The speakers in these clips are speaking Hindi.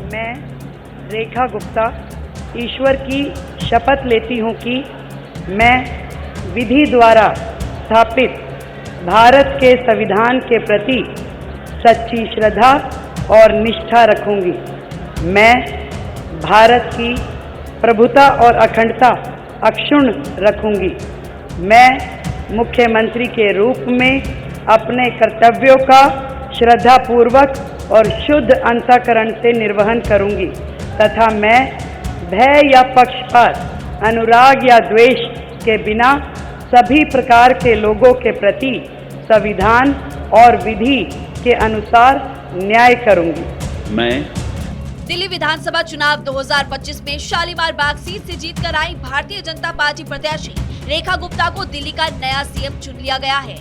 मैं रेखा गुप्ता ईश्वर की शपथ लेती हूँ कि मैं विधि द्वारा स्थापित भारत के संविधान के प्रति सच्ची श्रद्धा और निष्ठा रखूँगी। मैं भारत की प्रभुता और अखंडता अक्षुण्ण रखूँगी। मैं मुख्यमंत्री के रूप में अपने कर्तव्यों का श्रद्धापूर्वक और शुद्ध अंतःकरण से निर्वहन करूँगी तथा मैं भय या पक्षपात, अनुराग या द्वेष के बिना सभी प्रकार के लोगों के प्रति संविधान और विधि के अनुसार न्याय करूँगी। मैं दिल्ली विधानसभा चुनाव 2025 में शालीमार बाग सीट से जीतकर आई भारतीय जनता पार्टी प्रत्याशी रेखा गुप्ता को दिल्ली का नया सीएम चुन लिया गया है।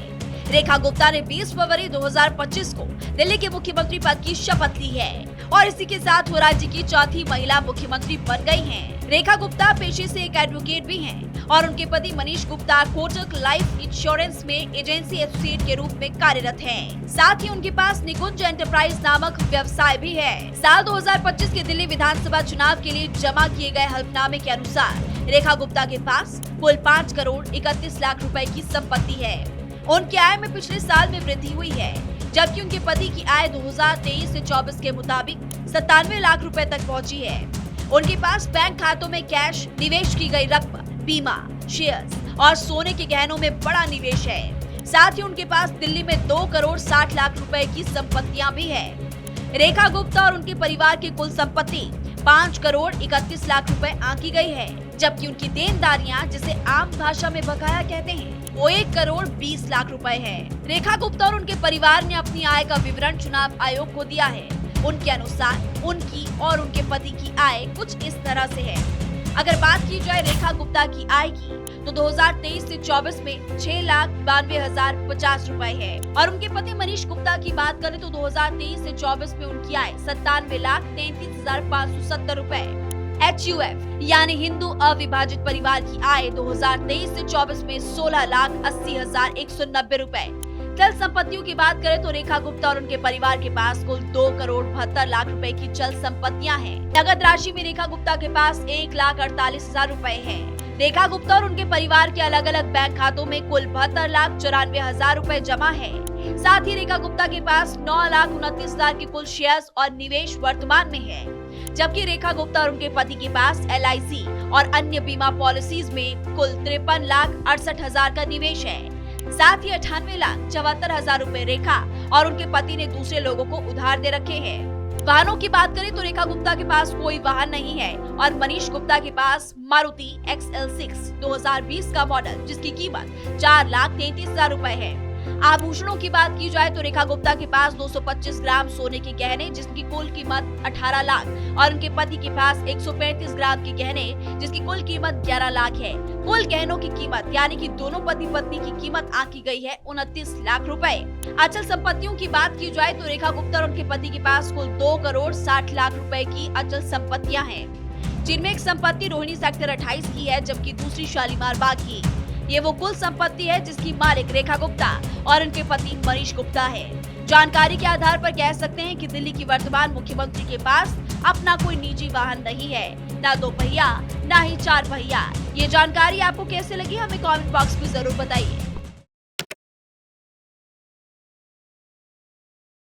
रेखा गुप्ता ने 20 फरवरी 2025 को दिल्ली के मुख्यमंत्री पद की शपथ ली है और इसी के साथ वो राज्य की चौथी महिला मुख्यमंत्री बन गई हैं। रेखा गुप्ता पेशे से एक एडवोकेट भी हैं और उनके पति मनीष गुप्ता कोटक लाइफ इंश्योरेंस में एजेंसी एसोसिएट के रूप में कार्यरत हैं। साथ ही उनके पास निकुंज एंटरप्राइज नामक व्यवसाय भी है। साल 2025 के दिल्ली विधानसभा चुनाव के लिए जमा किए गए हल्फनामे के अनुसार रेखा गुप्ता के पास कुल 5 करोड़ 31 लाख रुपए की संपत्ति है। उनकी आय में पिछले साल में वृद्धि हुई है, जबकि उनके पति की आय 2023 से 24 के मुताबिक 97 लाख रुपए तक पहुंची है। उनके पास बैंक खातों में कैश, निवेश की गई रकम, बीमा, शेयर्स और सोने के गहनों में बड़ा निवेश है। साथ ही उनके पास दिल्ली में 2 करोड़ 60 लाख रुपए की संपत्तियां भी है। रेखा गुप्ता और उनके परिवार की कुल संपत्ति 5 करोड़ 31 लाख रुपए आंकी गई है, जबकि उनकी देनदारियां, जिसे आम भाषा में बकाया कहते हैं, वो 1 करोड़ 20 लाख रुपए है। रेखा गुप्ता और उनके परिवार ने अपनी आय का विवरण चुनाव आयोग को दिया है। उनके अनुसार उनकी और उनके पति की आय कुछ इस तरह से है। अगर बात की जाए रेखा गुप्ता की आय की, तो 2023 से 24 में 6,92,050 रुपए है और उनके पति मनीष गुप्ता की बात करें तो 2023 से 24 में उनकी आय 97,33,570 रुपए। HUF यानी हिंदू अविभाजित परिवार की आय 2023 से 24 में 16,80,190 रुपए। चल संपत्तियों की बात करें तो रेखा गुप्ता और उनके परिवार के पास कुल 2 करोड़ 72 लाख रुपए की चल संपत्तियां हैं। नगद राशि में रेखा गुप्ता के पास 1,48,000 रुपए है। रेखा गुप्ता और उनके परिवार के अलग अलग बैंक खातों में कुल 72,94,000 रुपए जमा है। साथ ही रेखा गुप्ता के पास 9,29,000 के कुल शेयर्स और निवेश वर्तमान में है, जबकि रेखा गुप्ता और उनके पति के पास LIC और अन्य बीमा पॉलिसीज में कुल 53,68,000 का निवेश है। साथ ही 98,74,000 रुपए रेखा और उनके पति ने दूसरे लोगों को उधार दे रखे हैं। वाहनों की बात करें तो रेखा गुप्ता के पास कोई वाहन नहीं है और मनीष गुप्ता के पास मारुति XL6 2020 का मॉडल, जिसकी कीमत 4,33,000 रुपए है। आभूषणों की बात की जाए तो रेखा गुप्ता के पास 225 ग्राम सोने के गहने, जिसकी कुल कीमत 18 लाख और उनके पति के पास 135 ग्राम के गहने, जिसकी कुल कीमत 11 लाख है। कुल गहनों की कीमत यानी कि दोनों पति पत्नी की कीमत आंकी गई है 29 लाख रुपए। अचल संपत्तियों की बात की जाए तो रेखा गुप्ता और उनके पति के पास कुल 2 करोड़ 60 लाख रुपए की अचल संपत्तियां हैं, जिनमें एक संपत्ति रोहिणी सेक्टर 28 की है, जबकि दूसरी शालीमार बाग की। ये वो कुल संपत्ति है जिसकी मालिक रेखा गुप्ता और उनके पति मनीष गुप्ता है। जानकारी के आधार पर कह सकते हैं कि दिल्ली की वर्तमान मुख्यमंत्री के पास अपना कोई निजी वाहन नहीं है, ना 2 पहिया ना ही 4 पहिया। ये जानकारी आपको कैसे लगी, हमें कमेंट बॉक्स में जरूर बताइए।